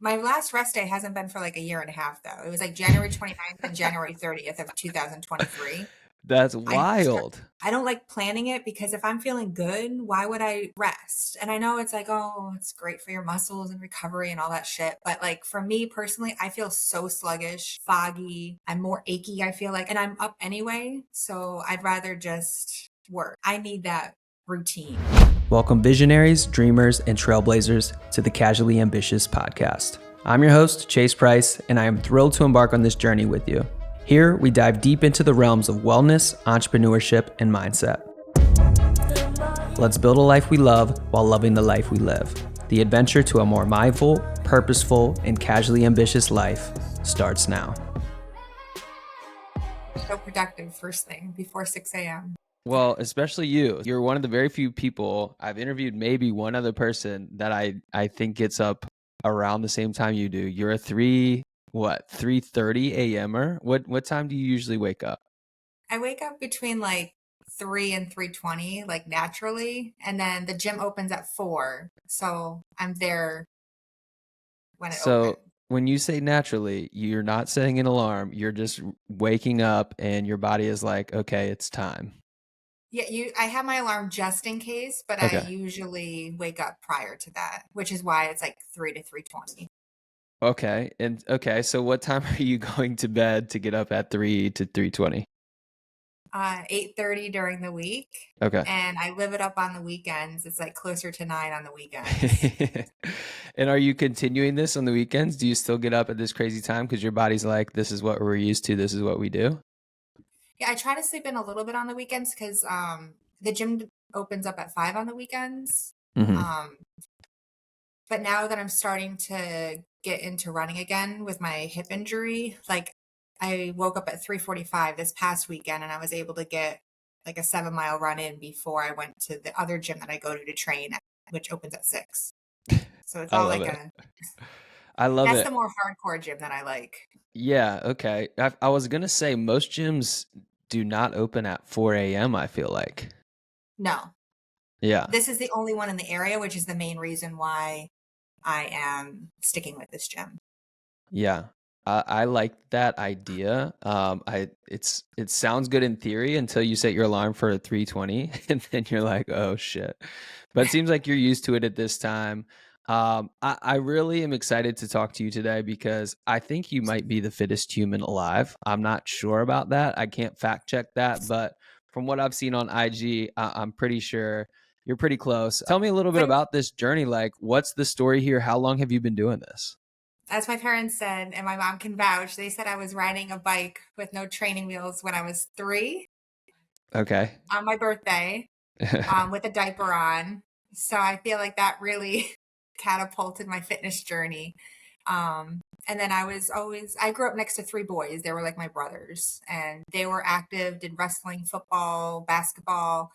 My last rest day hasn't been for like a year and a half though. It was like January 29th and January 30th of 2023. That's I wild. I don't like planning it because if I'm feeling good, why would I rest? And I know it's like, oh, it's great for your muscles and recovery and all that shit. But like for me personally, I feel so sluggish, foggy. I'm more achy, I feel like, and I'm up anyway. So I'd rather just work. I need that routine. Welcome, visionaries, dreamers, and trailblazers to the Casually Ambitious podcast. I'm your host, Chase Price, and I am thrilled to embark on this journey with you. Here, we dive deep into the realms of wellness, entrepreneurship, and mindset. Let's build a life we love while loving the life we live. The adventure to a more mindful, purposeful, and casually ambitious life starts now. So productive first thing before 6 a.m. Well, especially you. You're one of the very few people I've interviewed, maybe one other person that I think gets up around the same time you do. You're a 3:30 a.m.er? What time do you usually wake up? I wake up between like 3 and 3:20, like naturally, and then the gym opens at 4. So I'm there when it opens. So when you say naturally, you're not setting an alarm. You're just waking up and your body is like, okay, it's time. Yeah, I have my alarm just in case, but I Okay. usually wake up prior to that, which is why it's like 3 to 3:20. Okay. And okay, so what time are you going to bed to get up at 3 to 3:20? 8:30 during the week, Okay. and I live it up on the weekends. It's like closer to 9 on the weekends. And are you continuing this on the weekends? Do you still get up at this crazy time because your body's like, this is what we're used to, this is what we do? Yeah, I try to sleep in a little bit on the weekends because the gym opens up at 5 on the weekends. Mm-hmm. Um, But now that I'm starting to get into running again with my hip injury, like I woke up at 3:45 this past weekend and I was able to get like a 7-mile run in before I went to the other gym that I go to train, which opens at 6. So it's I all love like it. I love that's it. the more hardcore gym that I like. Yeah, okay. I was gonna say most gyms do not open at 4 a.m., I feel like. No, Yeah. this is the only one in the area, which is the main reason why I am sticking with this gym. Yeah. I like that idea. It sounds good in theory until you set your alarm for 3:20 and then you're like, oh shit. But it seems like you're used to it at this time. I really am excited to talk to you today because I think you might be the fittest human alive. I'm not sure about that. I can't fact check that, but from what I've seen on IG, I'm pretty sure you're pretty close. Tell me a little bit But about this journey. Like, what's the story here? How long have you been doing this? as my parents said, and my mom can vouch, they said I was riding a bike with no training wheels when I was 3 Okay. on my birthday, with a diaper on. So I feel like that really catapulted my fitness journey. And then I grew up next to 3 boys. They were like my brothers, and they were active, did wrestling, football, basketball.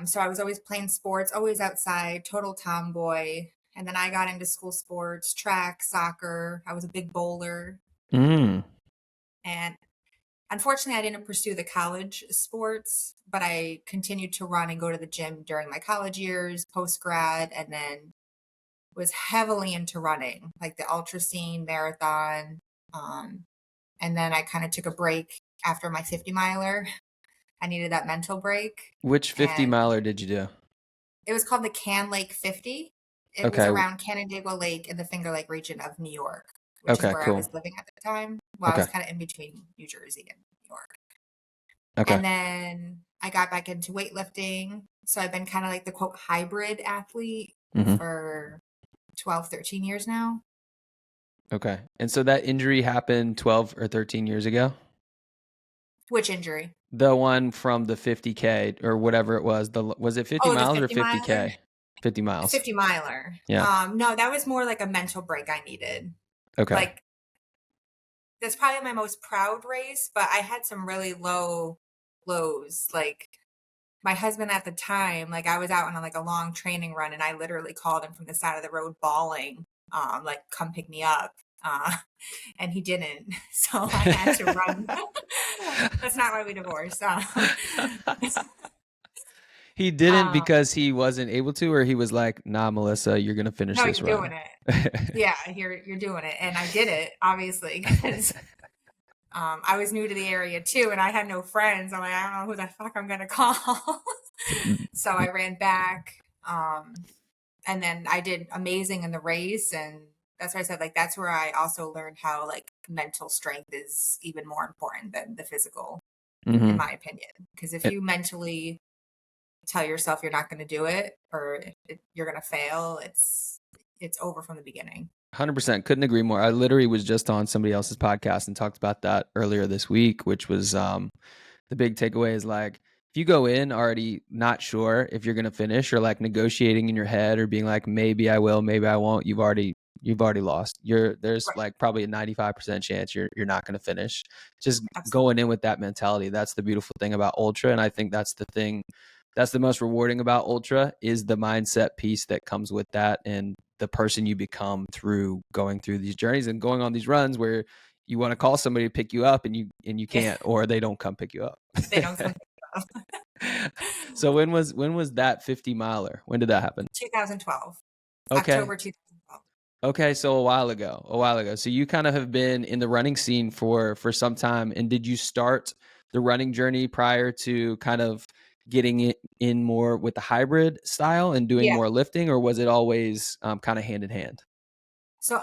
So I was always playing sports, always outside, total tomboy. And then I got into school sports, track, soccer. I was a big bowler. Mm. And unfortunately, I didn't pursue the college sports, but I continued to run and go to the gym during my college years, post grad, and then was heavily into running, like the ultra scene, marathon. And then I kind of took a break after my 50 miler. I needed that mental break. Which 50 And miler did you do? it was called the Can Lake 50. It was Okay. around Canandaigua Lake in the Finger Lake region of New York, which is Okay, where I cool. was living at the time. Well, I Okay. was kind of in between New Jersey and New York. Okay. And then I got back into weightlifting. So I've been kind of like the quote hybrid athlete Mm-hmm. for 12, 13 years now. Okay. And so that injury happened 12 or 13 years ago? Which injury? The one from the 50K or whatever it was. Was it 50 Oh, the miles or 50 miler? 50K? 50 miles. 50 miler. Yeah. No, that was more like a mental break I needed. Okay. Like, that's probably my most proud race, but I had some really lows. Like, my husband at the time, like I was out on like a long training run and I literally called him from the side of the road bawling, like, come pick me up. And he didn't. So I had to run. That's not why we divorced. He didn't Um, because he wasn't able to, or he was like, "Nah, Melissa, you're gonna finish no, this you're doing run." it. Yeah, you're doing it, and I did it obviously because I was new to the area too, and I had no friends. I'm like, I don't know who the fuck I'm gonna call. So I ran back, and then I did amazing in the race, and that's why I said like that's where I also learned how like mental strength is even more important than the physical, in Mm-hmm. my opinion. Because if you mentally tell yourself you're not going to do it or you're going to fail, it's over from the beginning. 100%. Couldn't agree more. I literally was just on somebody else's podcast and talked about that earlier this week, which was the big takeaway is like if you go in already not sure if you're going to finish or like negotiating in your head or being like maybe I will, maybe I won't, you've already lost. There's Right. like probably a 95% chance you're not going to finish. Just going Absolutely. in with that mentality. That's the beautiful thing about ultra, and I think that's the most rewarding about ultra is the mindset piece that comes with that and the person you become through going through these journeys and going on these runs where you want to call somebody to pick you up and you Yeah. can't, or they don't come pick you up. They don't come. So when was that 50 miler? When did that happen? 2012, Okay. October 2012. Okay, so a while ago. A while ago. So you kind of have been in the running scene for some time. And did you start the running journey prior to kind of getting it in more with the hybrid style and doing Yeah. more lifting, or was it always kind of hand in hand? So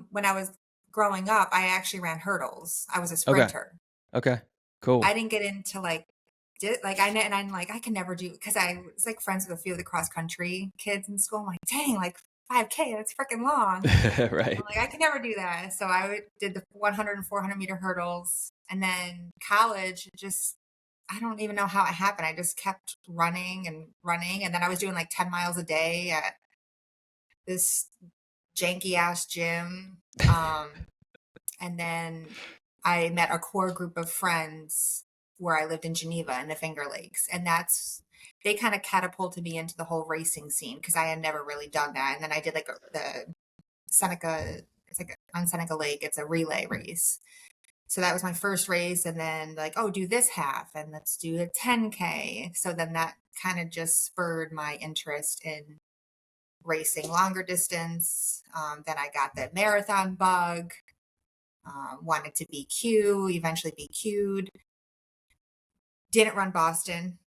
when I was growing up, I actually ran hurdles. I was a Okay. sprinter. Okay. Cool. I didn't get into like like and I'm like I can never do because I was like friends with a few of the cross country kids in school. I'm like, dang, like 5K, that's freaking long. I'm Right. like, I can never do that. So did the 100 and 400-meter hurdles, and then college just I don't even know how it happened. I just kept running and running, and then I was doing like 10 miles a day at this janky ass gym. And then I met a core group of friends where I lived in Geneva in the Finger Lakes. And they kind of catapulted me into the whole racing scene because I had never really done that. And then I did like the Seneca, it's like on Seneca Lake, it's a relay race. So that was my first race. And then like, oh, do this half and let's do a 10K. So then that kind of just spurred my interest in racing longer distance. Then I got the marathon bug, wanted to BQ, eventually BQ'd. Didn't run Boston.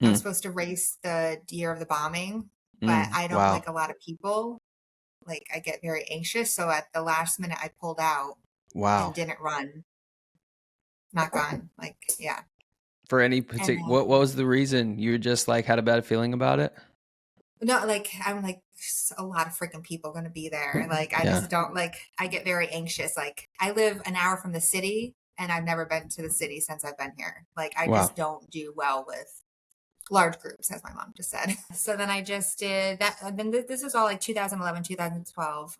I was Mm, supposed to race the year of the bombing, but mm, I don't wow. like a lot of people. Like I get very anxious. So at the last minute, I pulled out and Wow. didn't run. Not gone. Like, yeah. For any And particular, what then, was the reason you just like had a bad feeling about it? no, like, I'm like, "There's a lot of freaking people going to be there. Like, I Yeah. just don't like, I get very anxious. Like, I live an hour from the city and I've never been to the city since I've been here. Like, I Wow. just don't do well with large groups, as my mom just said. So then I just did that. And then this is all like 2011, 2012.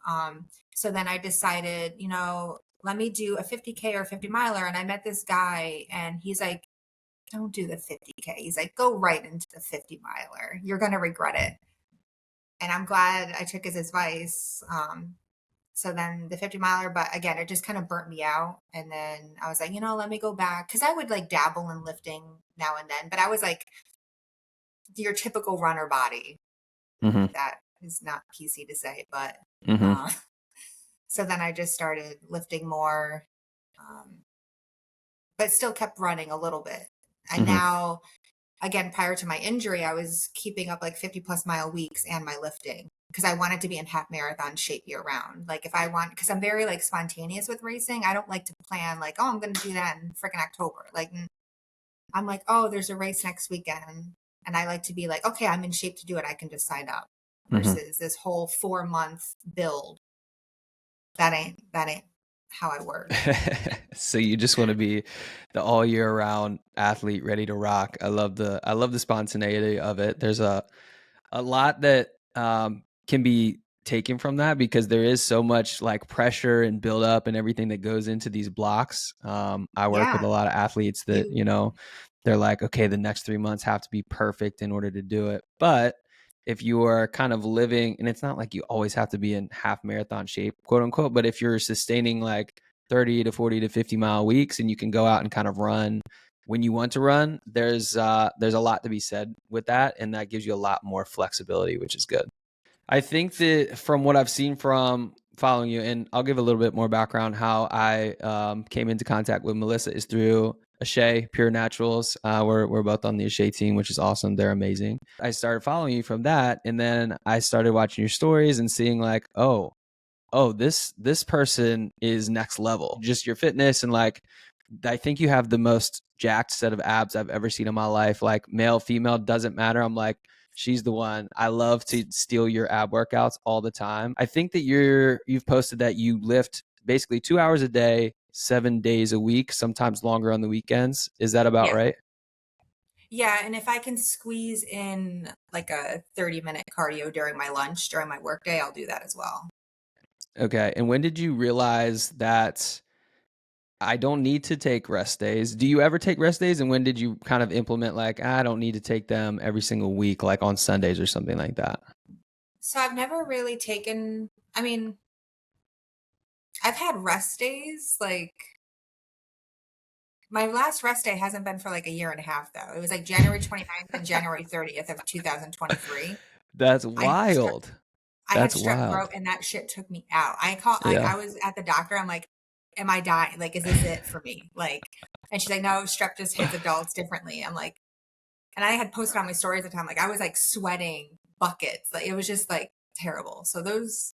So then I decided, let me do a 50K or a 50 miler. And I met this guy and he's like, don't do the 50K. He's like, go right into the 50 miler. You're going to regret it. And I'm glad I took his advice. So then the 50 miler, but again, it just kind of burnt me out. And then I was like, let me go back. Cause I would like dabble in lifting now and then, but I was like your typical runner body. Mm-hmm. That is not PC to say, but Mm-hmm. uh, so then I just started lifting more, um, but still kept running a little bit. And Mm-hmm. now, again, prior to my injury, I was keeping up like 50+ mile weeks and my lifting because I wanted to be in half marathon shape year round. Like if I want, because I'm very like spontaneous with racing, I don't like to plan like, oh, I'm going to do that in freaking October. Like I'm like, oh, there's a race next weekend. And I like to be like, okay, I'm in shape to do it. I can just sign up Mm-hmm. versus this whole 4 month build. That ain't how I work. So you just want to be the all year round athlete ready to rock. I love the spontaneity of it. There's a lot that can be taken from that because there is so much like pressure and build up and everything that goes into these blocks. I work with a Yeah. lot of athletes that, You, they're like, okay, the next 3 months have to be perfect in order to do it. But if you are kind of living, and it's not like you always have to be in half marathon shape, quote unquote, but if you're sustaining like 30 to 40 to 50 mile weeks and you can go out and kind of run when you want to run, there's a lot to be said with that, and that gives you a lot more flexibility, which is good. I think that from what I've seen from following you, and I'll give a little bit more background how I came into contact with Melissa is through Ashay Pure Naturals. We're both on the Ashay team, which is awesome. They're amazing. I started following you from that, and then I started watching your stories and seeing like, oh, this person is next level. Just your fitness and like, I think you have the most jacked set of abs I've ever seen in my life. Like male, female, doesn't matter. I'm like, she's the one. I love to steal your ab workouts all the time. I think that you've posted that you lift basically 2 hours a day, 7 days a week, sometimes longer on the weekends. Is that about Yeah. right? Yeah, and if I can squeeze in like a 30-minute cardio during my lunch, during my workday, I'll do that as well. Okay. And when did you realize that I don't need to take rest days? Do you ever take rest days? And when did you kind of implement like, I don't need to take them every single week, like on Sundays or something like that? So I've never really taken, I mean, I've had rest days. Like my last rest day hasn't been for like a year and a half though. It was like January 29th and January 30th of 2023. That's I had strep, wild. I had That's strep wild. throat and that shit took me out. Yeah. I was at the doctor. I'm like, am I dying? Like, is this it for me? Like, and she's like, no, strep just hits adults differently. I'm like, and I had posted on my stories at the time, like I was like sweating buckets. Like it was just like terrible. So those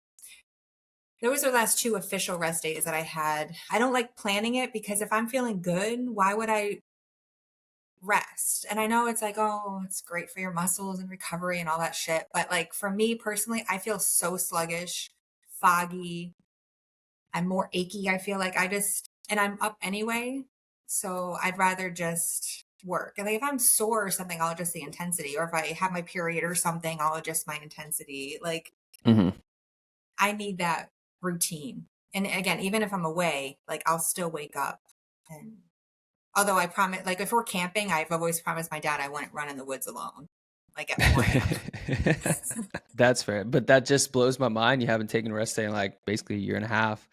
are the last two official rest days that I had. I don't like planning it because if I'm feeling good, why would I rest? And I know it's like, oh, it's great for your muscles and recovery and all that shit. But like for me personally, I feel so sluggish, foggy. I'm more achy. I feel like and I'm up anyway. So I'd rather just work. And like if I'm sore or something, I'll adjust the intensity. Or if I have my period or something, I'll adjust my intensity. Like Hmm. I need that routine. And again, even if I'm away, like I'll still wake up. And although I promise, like if we're camping, I've always promised my dad I wouldn't run in the woods alone, like at 4 a.m. That's fair. But that just blows my mind. You haven't taken a rest day in like basically a year and a half.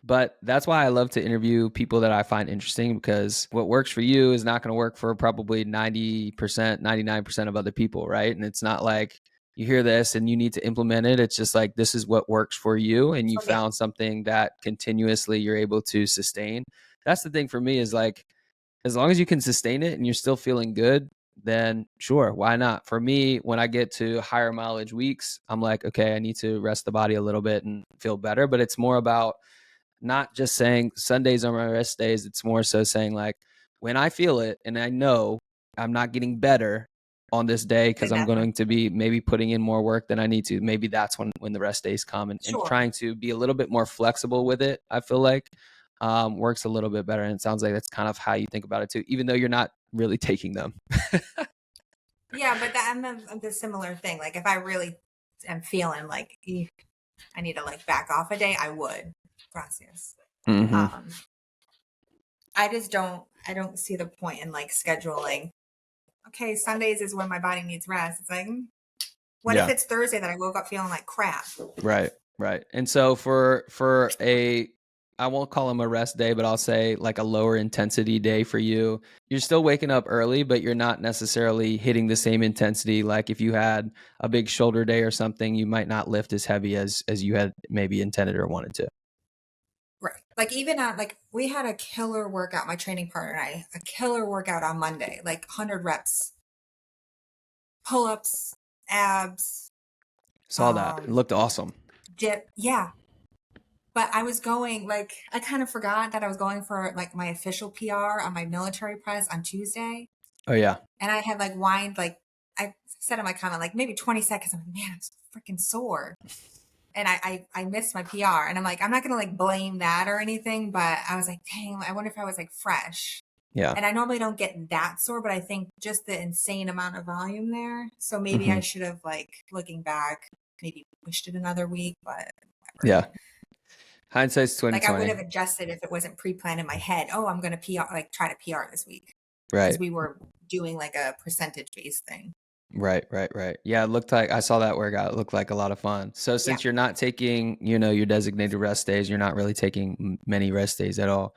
But that's why I love to interview people that I find interesting, because what works for you is not going to work for probably 90%, 99% of other people, right? And it's not like you hear this and you need to implement it. It's just like this is what works for you, and you For me, found something that continuously you're able to sustain. That's the thing for me is like, as long as you can sustain it and you're still feeling good, then sure, why not? For me, when I get to higher mileage weeks, I'm like, okay, I need to rest the body a little bit and feel better. But it's more about not just saying Sundays are my rest days. It's more so saying like, when I feel it and I know I'm not getting better on this day because then I'm that's when, going to be maybe putting in more work than I need to, maybe that's when the rest days come, and sure. trying to be a little bit more flexible with it, I feel like works a little bit better. And it sounds like that's kind of how you think about it too, even though you're not really taking them. Yeah, but I'm the similar thing. Like if I really am feeling like I need to like back off a day, I would. Gracias. Hmm. Um, I don't see the point in like scheduling. Okay, Sundays is when my body needs rest. It's like, what if Yeah. it's Thursday that I woke up feeling like crap? Right. Right. And so for a, I won't call them a rest day, but I'll say like a lower intensity day for you. You're still waking up early, but you're not necessarily hitting the same intensity. Like if you had a big shoulder day or something, you might not lift as heavy as you had maybe intended or wanted to. Right. Like even like we had a killer workout, my training partner and I, a killer workout on Monday, like 100 reps, pull-ups, abs, Saw that. It um, looked awesome. dip. Yeah. But I was going like I kind of forgot that I was going for like my official PR on my military press on Tuesday. Oh yeah. And I had like whined like I said in my comment, like maybe 20 seconds. I'm like, man, I'm so freaking sore. And I missed my PR. And I'm like, I'm not gonna like blame that or anything, but I was like, dang, I wonder if I was like fresh. Yeah. And I normally don't get that sore, but I think just the insane amount of volume there. So maybe Hmm. I should have like looking back, maybe pushed it another week, but whatever. Yeah. Hindsight's Like I would 2020. have adjusted if it wasn't pre-planned in my head. Oh, I'm gonna PR like try to PR this week. Because Right. we were doing like a percentage based thing. Right, right, right. Yeah, it looked like I saw that workout. It looked like a lot of fun. So Yeah. since you're not taking, your designated rest days, you're not really taking many rest days at all.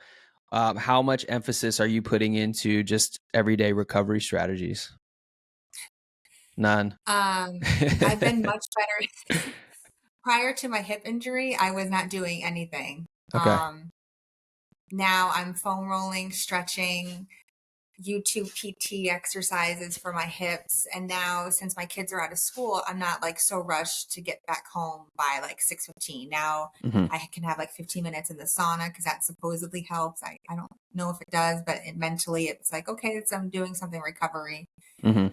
how much emphasis are you putting into just everyday recovery strategies? None. I've been much better. Prior to my hip injury, I was not doing anything. Okay. Now I'm foam rolling, stretching, YouTube PT exercises for my hips. And now since my kids are out of school, I'm not like so rushed to get back home by like 6:15. Now Hmm. I can have like 15 minutes in the sauna because that supposedly helps. I don't know if it does, but mentally it's like, okay, it's, I'm doing something recovery. Hmm.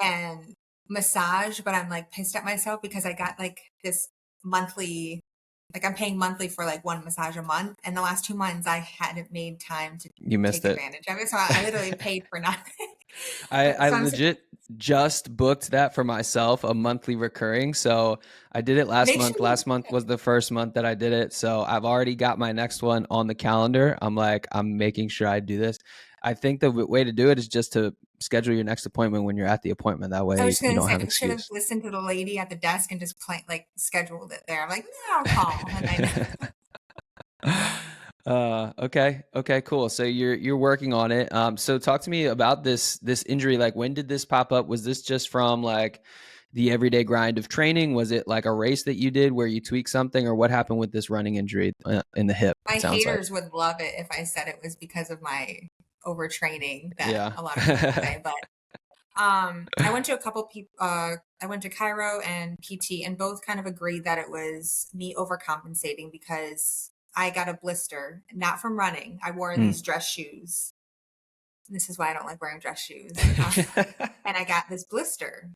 And massage, but I'm like pissed at myself because I got like this monthly, like I'm paying monthly for like one massage a month. And the last 2 months I hadn't made time to You missed take it. advantage of it. So I literally paid for nothing. I So I'm supposed legit just booked that for myself, a monthly recurring. So I did it last make sure month. you do Last month was it. the first month that I did it. So I've already got my next one on the calendar. I'm like, I'm making sure I do this. I think the way to do it is just to schedule your next appointment when you're at the appointment. That I way was just you gonna don't say have I should have excuse. listened to the lady at the desk and just like scheduled it there. I'm like, no, I'll call. And I know. Okay, cool. So you're working on it. So talk to me about this injury. Like, when did this pop up? Was this just from like the everyday grind of training? Was it like a race that you did where you tweaked something, or what happened with this running injury in the hip? My It sounds like. haters would love it if I said it was because of my overtraining that Yeah. a lot of people say, but I went to a couple people. I went to Cairo and PT, and both kind of agreed that it was me overcompensating because I got a blister, not from running. I wore Hmm. these dress shoes. This is why I don't like wearing dress shoes. And I got this blister,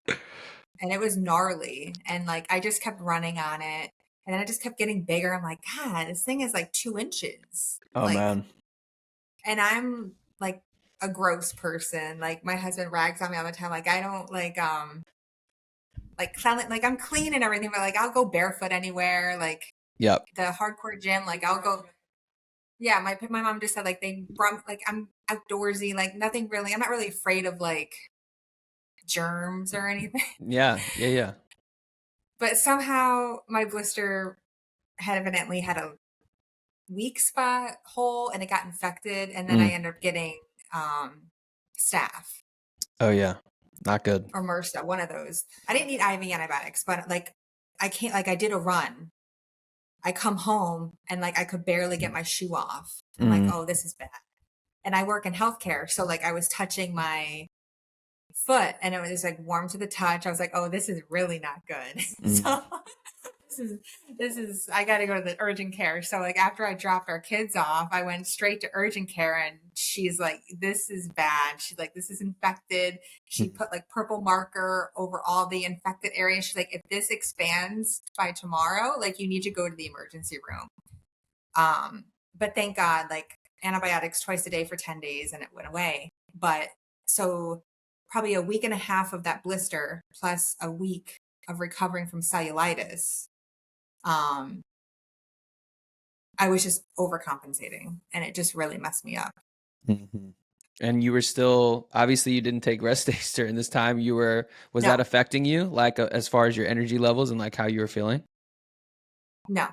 and it was gnarly. And like I just kept running on it, and then it just kept getting bigger. I'm like, God, this thing is like 2 inches. Oh Like, man. and I'm like a gross person. Like my husband rags on me all the time. Like I don't like sound like I'm clean and everything, but like I'll go barefoot anywhere. Like Yep. the hardcore gym, like I'll go. Yeah, my mom just said like they brought like I'm outdoorsy, like nothing really. I'm not really afraid of like germs or anything. Yeah. Yeah. Yeah. But somehow my blister had evidently had a weak spot hole and it got infected, and then I Mm. ended up getting um staph Oh yeah. Not good. or MRSA, one of those. I didn't need IV antibiotics, but like I can't like I did a run. I come home and like I could barely get my shoe off. I'm like, Mm. oh, this is bad. And I work in healthcare, so like I was touching my foot and it was like warm to the touch. I was like, oh, this is really not good. Mm. So this is I got to go to the urgent care. So like after I dropped our kids off, I went straight to urgent care, and she's like, this is bad. She's like, this is infected. She Mm. put like purple marker over all the infected areas. She's like, if this expands by tomorrow, like you need to go to the emergency room. But thank God, like antibiotics twice a day for 10 days and it went away. But so probably a week and a half of that blister plus a week of recovering from cellulitis. Um, I was just overcompensating and it just really messed me up. Mhm. And you were still, obviously you didn't take rest days during this time. Was No, that affecting you, like as far as your energy levels and like how you were feeling? no.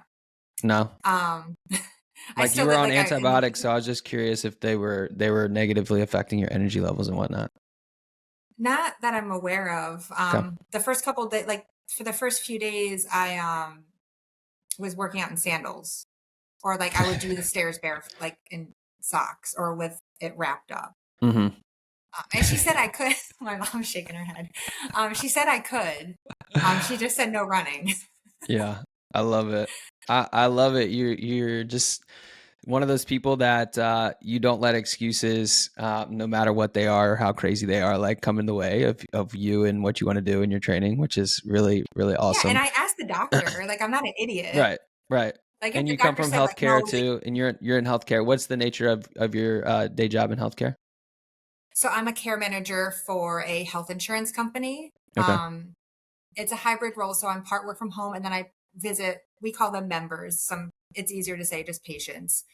No. Um, I Like you still were did on like antibiotics, so I was just curious if they were negatively affecting your energy levels and whatnot. not that I'm aware of. Okay. The first couple days, like for the first few days, I was working out in sandals, or like I would do the stairs bare, like in socks or with it wrapped up. Hmm. And she said I could. My mom's shaking her head. She said I could. She just said no running. Yeah, I love it. I love it. You're just one of those people that you don't let excuses, no matter what they are or how crazy they are, like come in the way of you and what you want to do in your training, which is really, really Yeah, and awesome. I asked the doctor, like I'm not an idiot. Right, right. Like if And the you come doctor from said like no, healthcare like too, and you're in healthcare. What's the nature of your day job in healthcare? so I'm a care manager for a health insurance company. Okay. It's a hybrid role, so I'm part work from home and then I visit, we call them members. It's easier to say just patients.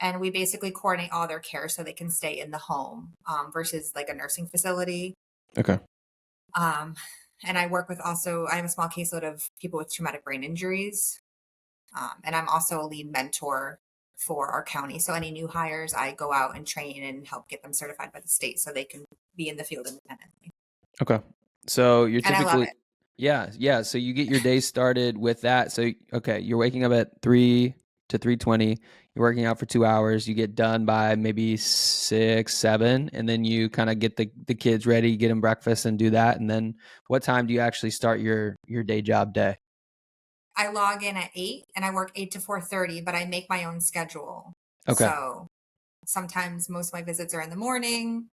And we basically coordinate all their care so they can stay in the home versus like a nursing facility. Okay. Um, and I work with also, I have a small caseload of people with traumatic brain injuries. And I'm also a lead mentor for our county. So any new hires, I go out and train and help get them certified by the state so they can be in the field independently. Okay. So you're And I love typically, it. yeah. So you get your day started with that. So, okay, you're waking up at 3 to 3:20. You're working out for 2 hours. You get done by maybe 6, 7, and then you kind of get the kids ready, get them breakfast and do that. And then what time do you actually start your day job day? I log in at 8 and I work 8 to 4:30, but I make my own schedule. Okay. So sometimes most of my visits are in the morning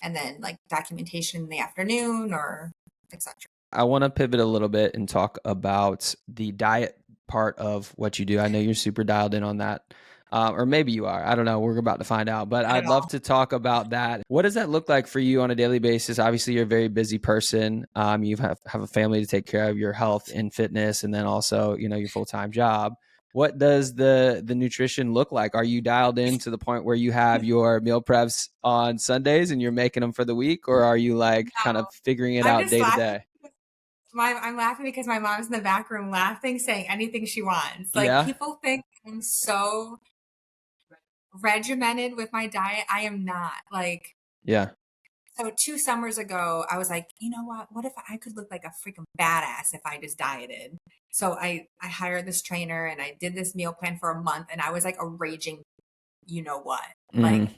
and then like documentation in the afternoon or etc. I want to pivot a little bit and talk about the diet part of what you do. I know you're super dialed in on that. Or maybe you are. I don't know. We're about to find out. But Not at I'd love all. to talk about that. What does that look like for you on a daily basis? Obviously, you're a very busy person. You have a family to take care of, your health and fitness, and then also, your full-time job. What does the nutrition look like? Are you dialed in to the point where you have your meal preps on Sundays and you're making them for the week? Or are you like kind of No, figuring it I'm out just day to laughing. day? I'm laughing because my mom's in the back room laughing, saying anything she wants. Like Yeah. people think I'm so regimented with my diet. I am not. Like, Yeah. so 2 summers ago, I was like, you know what? What if I could look like a freaking badass if I just dieted? So I hired this trainer and I did this meal plan for a month and I was like a raging, you know what? Mhm. Like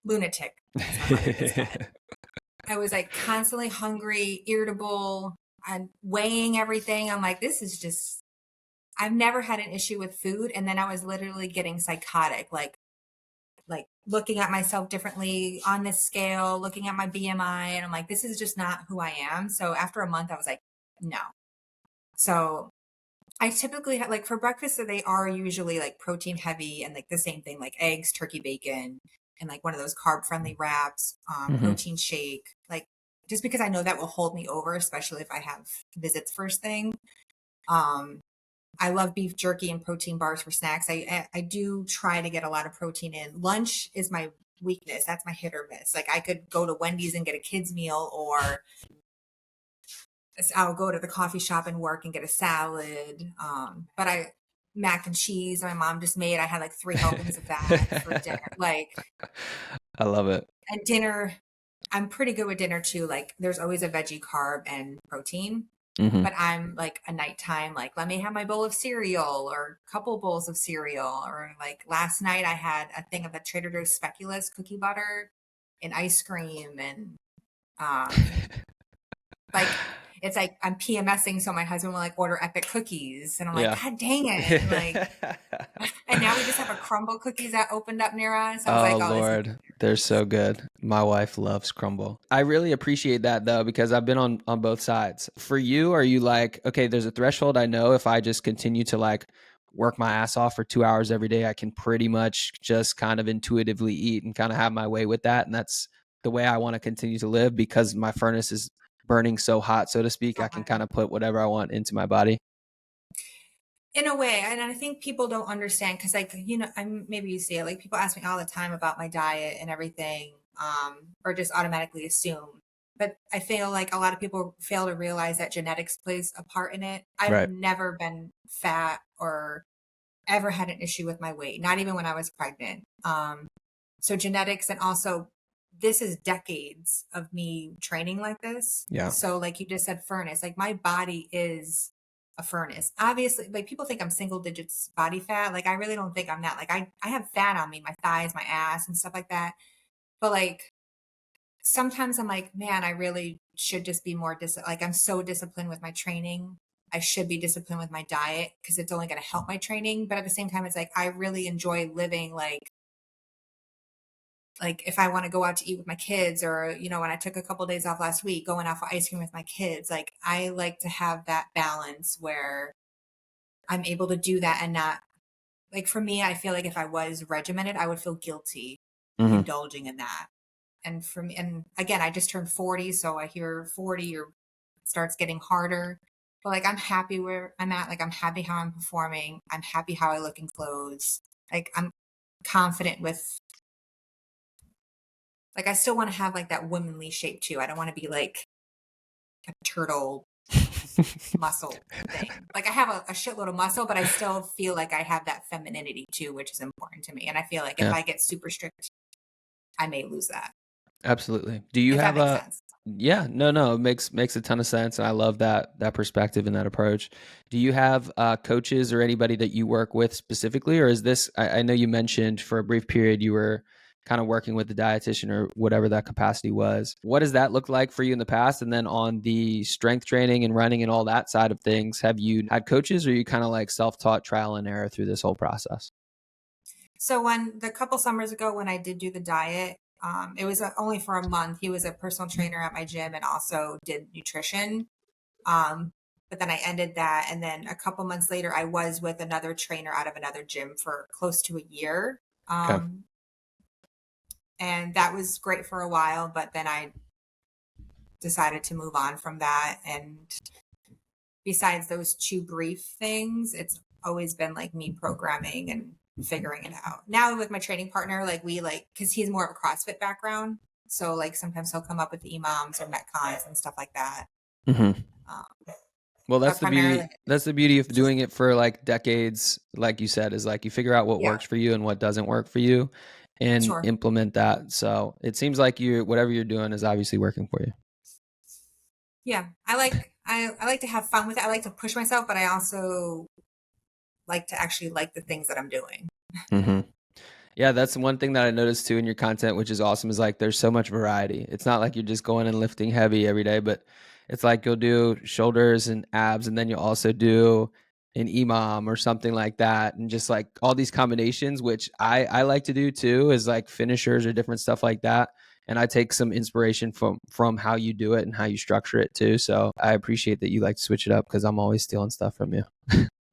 lunatic, as my mother just said. I was like constantly hungry, irritable, and weighing everything. I'm like, this is just, I've never had an issue with food. And then I was literally getting psychotic, like looking at myself differently on this scale, looking at my BMI, and I'm like, this is just not who I am. So after a month, I was like, no. So I typically have like for breakfast, so they are usually like protein heavy and like the same thing, like eggs, turkey bacon, and like one of those carb friendly wraps, Mhm. protein shake, like just because I know that will hold me over, especially if I have visits first thing. Um, I love beef jerky and protein bars for snacks. I do try to get a lot of protein in. Lunch is my weakness. That's my hit or miss. Like I could go to Wendy's and get a kids meal, or I'll go to the coffee shop and work and get a salad. But I mac and cheese my mom just made. I had like 3 helpings of that for dinner. Like I love it. and dinner, I'm pretty good with dinner too. Like there's always a veggie, carb, and protein. Mhm. But I'm like a nighttime, like let me have my bowl of cereal or a couple bowls of cereal. Or like last night I had a thing of the Trader Joe's speculoos cookie butter and ice cream and um like it's like I'm PMSing, so my husband will like order epic cookies and I'm like, Yeah. God dang it. And like and now we just have a crumble cookies that opened up near us. I was Oh like, oh, this is Lord, they're so good. My wife loves crumble. I really appreciate that though, because I've been on both sides. For you, are you like, okay, there's a threshold I know if I just continue to like work my ass off for 2 hours every day, I can pretty much just kind of intuitively eat and kind of have my way with that. And that's the way I want to continue to live because my furnace is burning so hot, so to speak. so I can kind high. of put whatever I want into my body. In a way, and I think people don't understand because like, I'm maybe you see it, like people ask me all the time about my diet and everything, or just automatically assume. But I feel like a lot of people fail to realize that genetics plays a part in it. I've Right. never been fat or ever had an issue with my weight, not even when I was pregnant. So genetics, and also this is decades of me training like this. Yeah. So like you just said, furnace, like my body is a furnace. Obviously, like people think I'm single digits body fat. Like I really don't think I'm that. Like I have fat on me, my thighs, my ass, and stuff like that. But like sometimes I'm like, man, I really should just be more like I'm so disciplined with my training. I should be disciplined with my diet because it's only going to help my training. But at the same time, it's like I really enjoy living like if I want to go out to eat with my kids, or when I took a couple of days off last week, going out for ice cream with my kids, like I like to have that balance where I'm able to do that and not like for me, I feel like if I was regimented, I would feel guilty Hmm. indulging in that. And for me, and again, I just turned 40, so I hear 40 or it starts getting harder. But like I'm happy where I'm at. Like I'm happy how I'm performing. I'm happy how I look in clothes. Like I'm confident with like I still want to have like that womanly shape too. I don't want to be like a turtle muscle thing. Like I have a shitload of muscle, but I still feel like I have that femininity too, which is important to me. And I feel like if Yeah. I get super strict, I may lose that. Absolutely. Do you If that have makes a sense. Yeah, no, it makes a ton of sense, and I love that perspective and that approach. Do you have coaches or anybody that you work with specifically, or is this? I know you mentioned for a brief period you were kind of working with the dietitian or whatever that capacity was. What does that look like for you in the past? And then on the strength training and running and all that side of things, have you had coaches, or are you kind of like self-taught trial and error through this whole process? So when the couple summers ago, when I did do the diet, it was only for a month. He was a personal trainer at my gym and also did nutrition. Um, but then I ended that. And then a couple months later, I was with another trainer out of another gym for close to a year. Okay. And that was great for a while, but then I decided to move on from that. And besides those two brief things, it's always been like me programming and figuring it out. Now with my training partner, like we like, cause he's more of a CrossFit background. So like sometimes he'll come up with the EMOMs or Metcons and stuff like that. Hmm. Um, Well, but primarily, that's the beauty of doing it for like decades, like you said, is like you figure out what yeah, works for you and what doesn't work for you and sure. implement that. So it seems like whatever you're doing is obviously working for you. Yeah. I like to have fun with it. I like to push myself, but I also like to actually like the things that I'm doing. Hmm. Yeah, that's one thing that I noticed too in your content, which is awesome, is like there's so much variety. It's not like you're just going and lifting heavy every day, but it's like you'll do shoulders and abs, and then you'll also do an EMOM or something like that. And just like all these combinations, which I like to do too, is like finishers or different stuff like that. And I take some inspiration from how you do it and how you structure it too. So I appreciate that you like to switch it up because I'm always stealing stuff from you.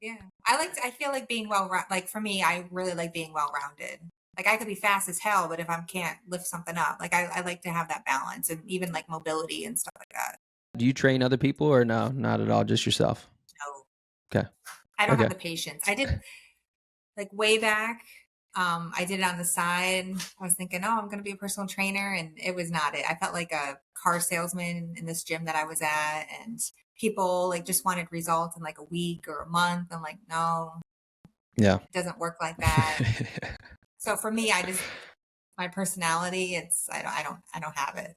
Yeah. I feel like being like for me, I really like being well rounded. Like I could be fast as hell, but if I can't lift something up, like I like to have that balance and even like mobility and stuff like that. Do you train other people or no? Not at all, just yourself. So Okay. I don't have Okay. the patience. I did like way back. I did it on the side. I was thinking, oh, I'm going to be a personal trainer. And it was not it. I felt like a car salesman in this gym that I was at. And people like just wanted results in like a week or a month. I'm like, no, Yeah. it doesn't work like that. So for me, my personality, I don't have it.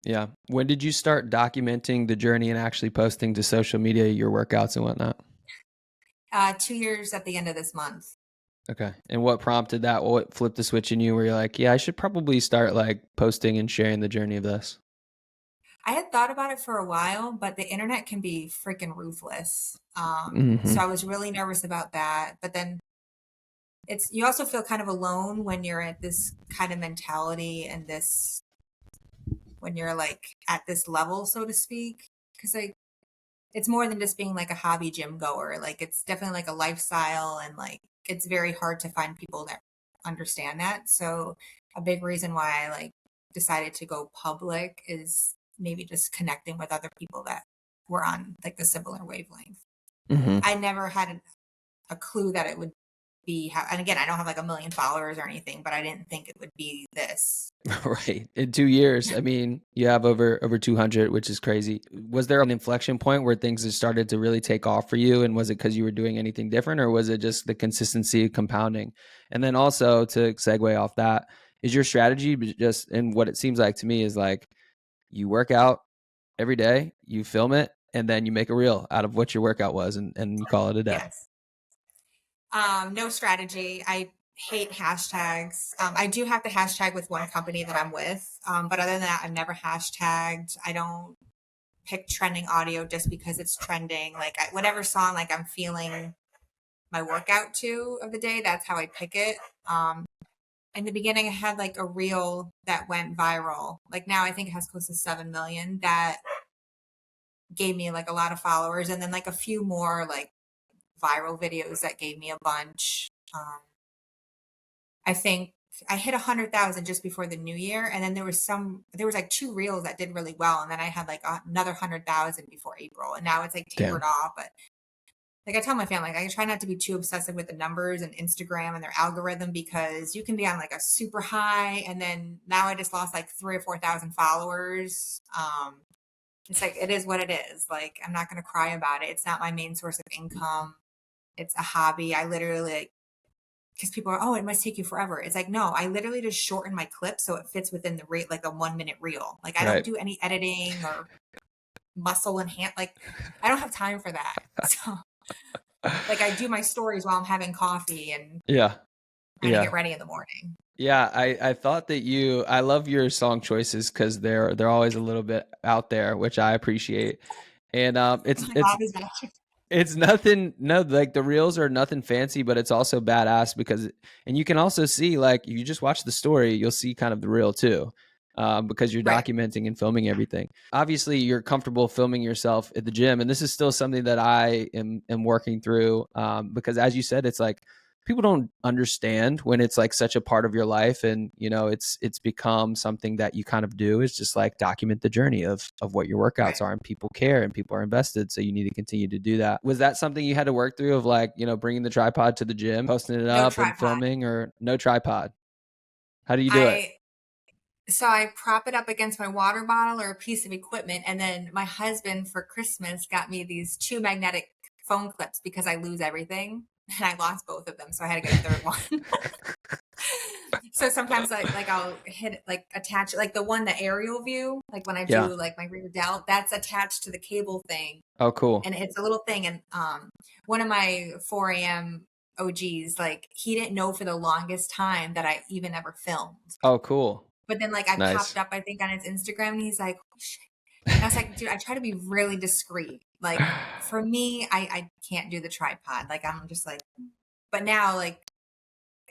Yeah. When did you start documenting the journey and actually posting to social media your workouts and whatnot? 2 years at the end of this month. Okay. And what prompted that? What flipped the switch in you where you're like, yeah, I should probably start like posting and sharing the journey of this? I had thought about it for a while, but the internet can be freaking ruthless. Hmm. So I was really nervous about that. But then you also feel kind of alone when you're at this kind of mentality and when you're like at this level, so to speak. Cause like, it's more than just being like a hobby gym goer. Like it's definitely like a lifestyle and like it's very hard to find people that understand that. So a big reason why I like decided to go public is maybe just connecting with other people that were on like the similar wavelength. Hmm. I never had a clue that it would and again, I don't have like a million followers or anything, but I didn't think it would be this. Right. In 2 years, I mean, you have over 200, which is crazy. Was there an inflection point where things had started to really take off for you? And was it because you were doing anything different, or was it just the consistency compounding? And then also to segue off that, is your strategy just, and what it seems like to me is like you work out every day, you film it, and then you make a reel out of what your workout was and you call it a day. Yes. No strategy. I hate hashtags. I do have to hashtag with one company that I'm with. But other than that, I've never hashtagged. I don't pick trending audio just because it's trending. Like whatever song like I'm feeling my workout to of the day, that's how I pick it. In the beginning, I had like a reel that went viral. Like now, I think it has close to 7 million. That gave me like a lot of followers, and then like a few more like viral videos that gave me a bunch. I think I hit 100,000 just before the new year, and then there was like two reels that did really well, and then I had like another 100,000 before April, and now it's like tapered Damn. off. But like I tell my family, like, I try not to be too obsessive with the numbers and Instagram and their algorithm because you can be on like a super high, and then now I just lost like 3 or 4,000 followers. It's like, it is what it is. Like, I'm not going to cry about it. It's not my main source of income. It's a hobby. I literally like, because people are, oh, it must take you forever. It's like, no, I literally just shorten my clip so it fits within the rate, like a 1 minute reel. Like, I don't Right. do any editing or muscle enhance. Like, I don't have time for that. So, like, I do my stories while I'm having coffee and Yeah. trying to Yeah. get ready in the morning. Yeah, I thought that I love your song choices because they're always a little bit out there, which I appreciate. And My mom is watching. it's nothing, no, like the reels are nothing fancy, but it's also badass because, and you can also see, like, you just watch the story, you'll see kind of the reel too, because you're Right. documenting and filming everything. Obviously, you're comfortable filming yourself at the gym, and this is still something that I am working through, because as you said, it's like people don't understand when it's like such a part of your life, and it's become something that you kind of do, is just like document the journey of what your workouts Right. are, and people care and people are invested, so you need to continue to do that. Was that something you had to work through, of like bringing the tripod to the gym, posting it No up and tripod. filming, or no tripod? How do you do it? I So I prop it up against my water bottle or a piece of equipment. And then my husband for Christmas got me these two magnetic phone clips because I lose everything. And I lost both of them. So I had to get a third one. So sometimes I'll hit it, like attach it, like the one, the aerial view, like when I Yeah. do like my rear delt, that's attached to the cable thing. Oh, cool. And it's a little thing. And one of my 4 a.m. OGs, like he didn't know for the longest time that I even ever filmed. Oh, cool. But then like I Nice. popped up, I think, on his Instagram, and he's like, "Holy shit." And I was like, dude, I try to be really discreet. Like for me, I can't do the tripod. Like I'm just like, but now like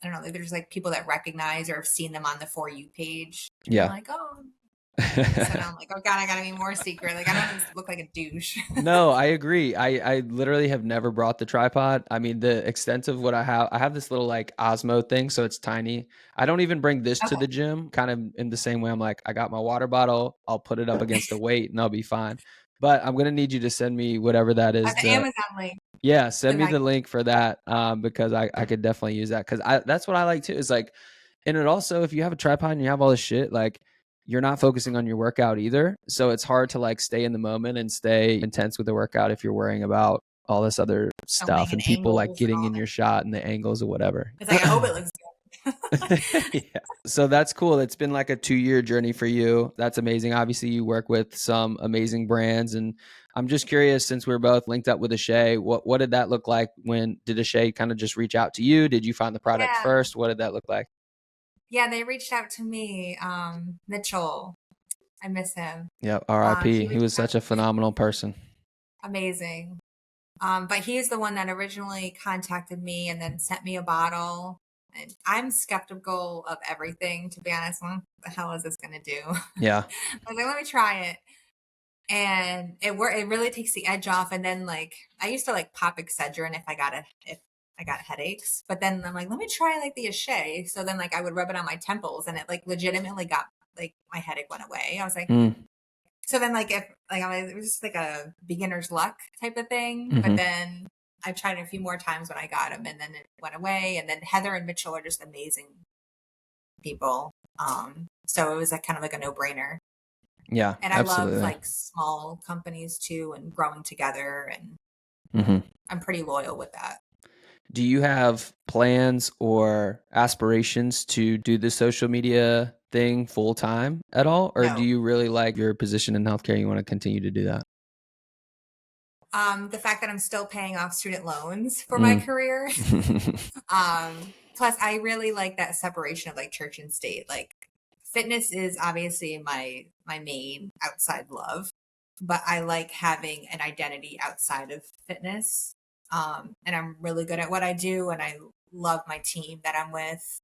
I don't know, like, there's like people that recognize or have seen them on the For You page, and they're Yeah. like, oh. So now I'm like, oh god, I gotta be more secret. Like I don't want to look like a douche. No, I agree. I literally have never brought the tripod. I mean, the extent of what I have this little like Osmo thing, so it's tiny. I don't even bring this to Okay, the gym, kind of in the same way. I'm like, I got my water bottle, I'll put it up against a weight and I'll be fine. But I'm gonna need you to send me whatever that is. the Amazon link, Yeah, the send me the mag. link for that, because I could definitely use that, because I that's what I like too, is like, and it also, if you have a tripod and you have all this shit, like, you're not focusing on your workout either, so it's hard to like stay in the moment and stay intense with the workout if you're worrying about all this other Filming stuff and and people like angles and getting all in that. your shot and the angles or whatever. It's like I hope it looks good. Yeah. So that's cool. It's been like a 2-year journey for you. That's amazing. Obviously, you work with some amazing brands, and I'm just curious, since we're both linked up with Ashay, what did that look like? When did Ashay kind of just reach out to you? Did you find the product Yeah. first? What did that look like? Yeah, they reached out to me. Mitchell, I miss him. Yeah, RIP. He He reached was out, such a phenomenal person. amazing. But he's the one that originally contacted me and then sent me a bottle. And I'm skeptical of everything, to be honest. What the hell is this going to do? I Yeah. was like, let me try it. And it really takes the edge off. And then like, I used to like pop Excedrin if I got headaches, but then I'm like, let me try like the Ashay. So then like I would rub it on my temples and it like legitimately got like my headache went away. I was like, Mm, so then, like, if like it was just like a beginner's luck type of thing. But hmm. then I tried it a few more times when I got them, and then it went away. And then Heather and Mitchell are just amazing people. So it was like kind of like a no brainer. Yeah, And I love absolutely. like small companies too, and growing together. And Hmm. I'm pretty loyal with that. Do you have plans or aspirations to do the social media thing full time at all? Or do No, you really like your position in healthcare? You want to continue to do that? the fact that I'm still paying off student loans for my Mm. career. Plus I really like that separation of like church and state. Like fitness is obviously my main outside love, but I like having an identity outside of fitness. And I'm really good at what I do, and I love my team that I'm with,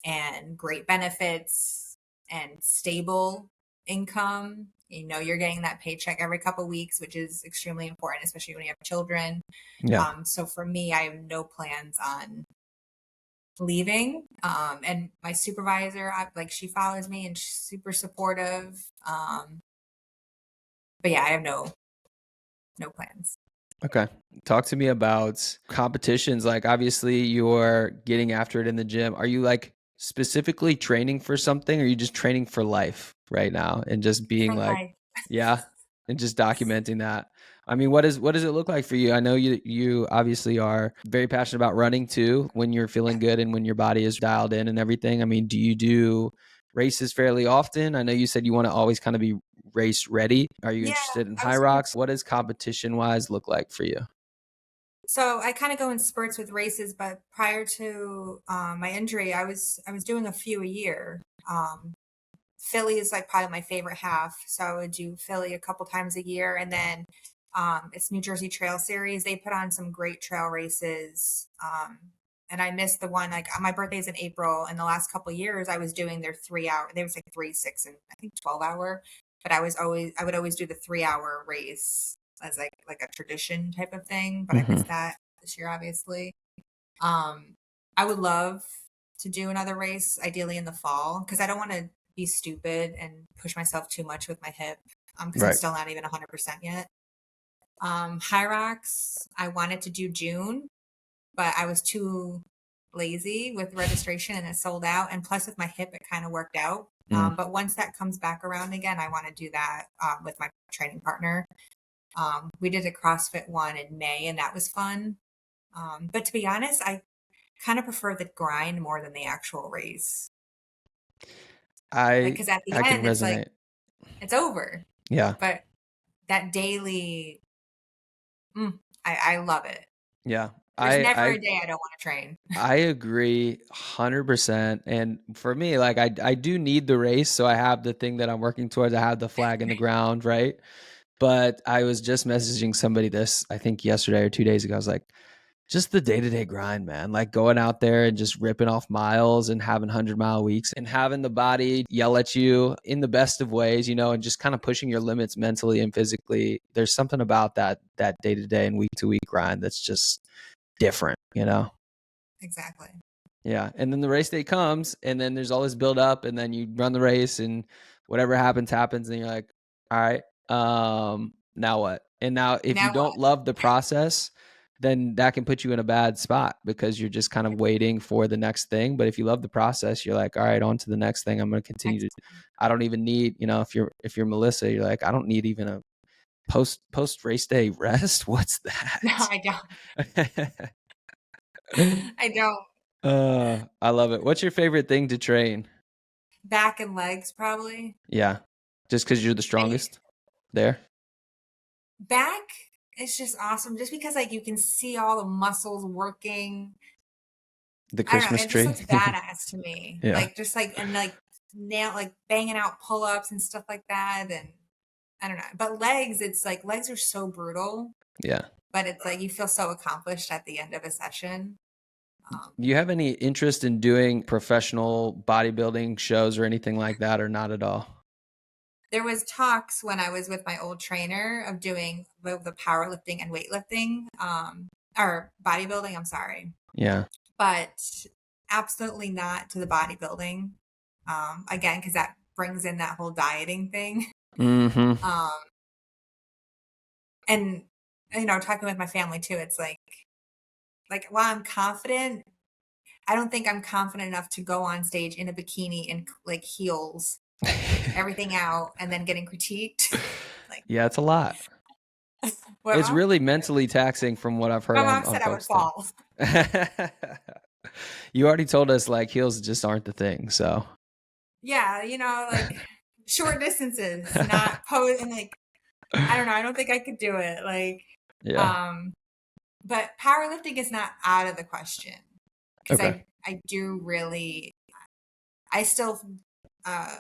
and great benefits and stable income. You know, you're getting that paycheck every couple weeks, which is extremely important, especially when you have children. Yeah. So for me, I have no plans on leaving. And my supervisor, like she follows me and she's super supportive. But yeah, I have no plans. Okay. Talk to me about competitions. Like, obviously, you're getting after it in the gym. Are you like specifically training for something, or are you just training for life right now and just being For like, life. yeah? and just documenting that. I mean, what does it look like for you? I know you obviously are very passionate about running too, when you're feeling Yeah. good and when your body is dialed in and everything. I mean, do you do races fairly often? I know you said you want to always kind of be race ready. Are you Yeah, interested in I high was gonna. rocks? What does competition wise look like for you? So I kind of go in spurts with races, but prior to my injury, I was doing a few a year. Um, Philly is like probably my favorite half, so I would do Philly a couple times a year, and then it's New Jersey Trail Series. They put on some great trail races, and I missed the one like my birthday's in April, and the last couple of years I was doing their 3 hour. They was like 3, 6, and I think 12 hour, but I would always do the 3 hour race as like a tradition type of thing. But I Hmm. missed that this year, obviously. Um, I would love to do another race, ideally in the fall, because I don't want to be stupid and push myself too much with my hip, because I'm Right. still not even 100% yet. High rocks, I wanted to do June, but I was too lazy with registration and it sold out. And plus, with my hip, it kind of worked out. Mm. But once that comes back around again, I want to do that with my training partner. We did a CrossFit one in May, and that was fun. But to be honest, I kind of prefer the grind more than the actual race. Like, I because at the I can end, it's like resonate. it's over. Yeah. But that daily, I love it. Yeah. There's I never I a day I don't want to train. I agree 100%. And for me, like I do need the race. So I have the thing that I'm working towards. I have the flag in the ground, right? But I was just messaging somebody this, I think yesterday or 2 days ago. I was like, just the day-to-day grind, man. Like going out there and just ripping off miles and having 100-mile weeks and having the body yell at you in the best of ways, and just kind of pushing your limits mentally and physically. There's something about that day-to-day and week-to-week grind that's just different. Exactly. Yeah. And then the race day comes and then there's all this build up and then you run the race and whatever happens, happens. And you're like, all right, now what? And now if Now you what? don't love the process, then that can put you in a bad spot because you're just kind of waiting for the next thing. But if you love the process, you're like, all right, on to the next thing. I'm going to continue Next. to, I don't even need, if you're Melissa, you're like, I don't need even a post race day rest. What's No, I that? don't. I don't. I love it. What's your favorite thing to train? Back and legs, probably. Yeah. Just because you're the I, strongest there? back is just awesome, just because like you can see all the muscles working. The I don't know. Christmas It just tree? looks badass to me. Yeah. Like just like and like nail like banging out pull ups and stuff like that. And I don't know. But legs, it's like legs are so brutal, Yeah. but it's like you feel so accomplished at the end of a session. Um, Do you have any interest in doing professional bodybuilding shows or anything like that, or not at all? there was talks when I was with my old trainer of doing both the powerlifting and weightlifting, or bodybuilding. I'm sorry, Yeah. but absolutely not to the bodybuilding. Again, because that brings in that whole dieting thing. Mm-hmm. Um, and talking with my family too, it's like while I'm confident, I don't think I'm confident enough to go on stage in a bikini and like heels, everything out, and then getting critiqued. Like, Yeah, it's a lot. It's well, really mentally taxing from what I've heard my on, mom on said I would folks too. fall. You already told us like heels just aren't the thing. So Yeah, like short distances, not pose, and like I don't know. I don't think I could do it. Like, yeah. um, but powerlifting is not out of the question because Okay. I do really I still uh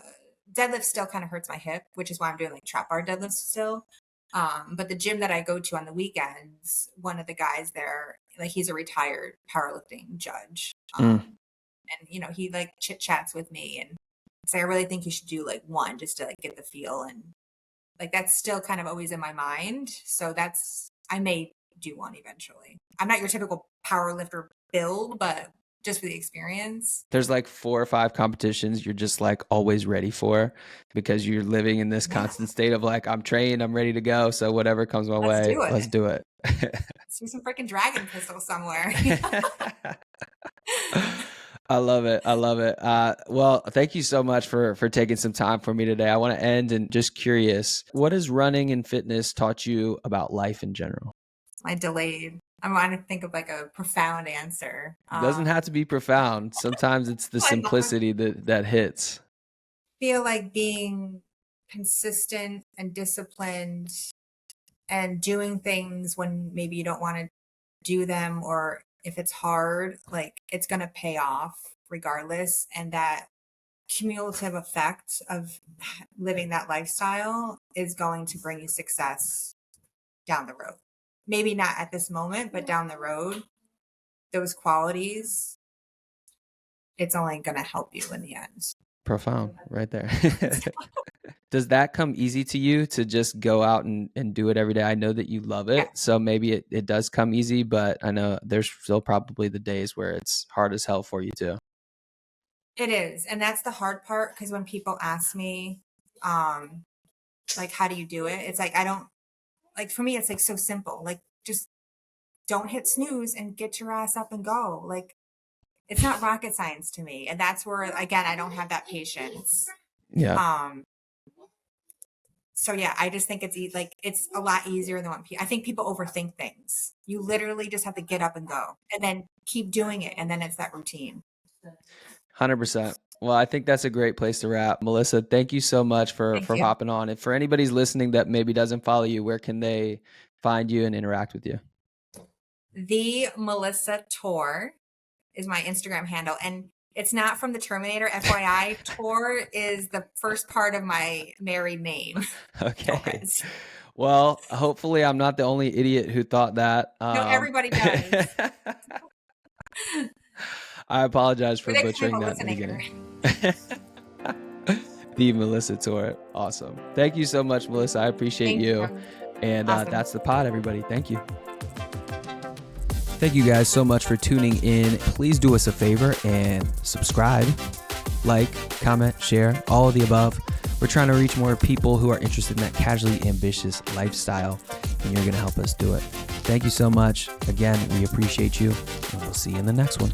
deadlift still kind of hurts my hip, which is why I'm doing like trap bar deadlifts still. But the gym that I go to on the weekends, one of the guys there, like he's a retired powerlifting judge. Mm. And he like chit chats with me and say, I really think you should do like one just to like get the feel, and like that's still kind of always in my mind. So I may do one eventually. I'm not your typical power lifter build, but just for the experience. There's like 4 or 5 competitions you're just like always ready for because you're living in this Yeah, constant state of like, I'm trained, I'm ready to go. So whatever comes my let's way, do it. let's do it. Let's do some freaking dragon pistol somewhere. I love it. I love it. Well, thank you so much for taking some time for me today. I want to end and just curious, what has running and fitness taught you about life in general? I delayed. I want to think of like a profound answer. It doesn't have to be profound. Sometimes it's the I love it. simplicity that hits. Feel like being consistent and disciplined and doing things when maybe you don't want to do them, or if it's hard, like it's going to pay off regardless. And that cumulative effect of living that lifestyle is going to bring you success down the road. Maybe not at this moment, but down the road, those qualities, it's only going to help you in the end. Profound right there. Does that come easy to you to just go out and do it every day? I know that you love Yeah, it, so maybe it does come easy, but I know there's still probably the days where it's hard as hell for you too. it is. And that's the hard part, because when people ask me, um, like, how do you do it? It's like, I don't, like, for me, it's like so simple. Like, just don't hit snooze and get your ass up and go. Like, it's not rocket science to me. And that's where, again, I don't have that patience. Yeah, Um, so yeah, I just think like it's a lot easier than what I think people overthink things. You literally just have to get up and go, and then keep doing it, and then it's that routine. 100%. Well, I think that's a great place to wrap. Melissa, thank you so much Thank for you. hopping on. And for anybody's listening that maybe doesn't follow you, where can they find you and interact with you? TheMelissaTor is my Instagram handle, and it's not from the Terminator. FYI, Tor is the first part of my married name. Okay. Torres. Well, hopefully I'm not the only idiot who thought that. No, everybody does. I apologize for We're the kind of butchering that in the listening beginning. here. The Melissa Tour. Awesome. Thank you so much, Melissa. I appreciate Thank you. you. And Awesome. that's the pod, everybody. Thank you. Thank you guys so much for tuning in. Please do us a favor and subscribe, like, comment, share, all of the above. We're trying to reach more people who are interested in that casually ambitious lifestyle, and you're going to help us do it. Thank you so much. Again, we appreciate you, and we'll see you in the next one.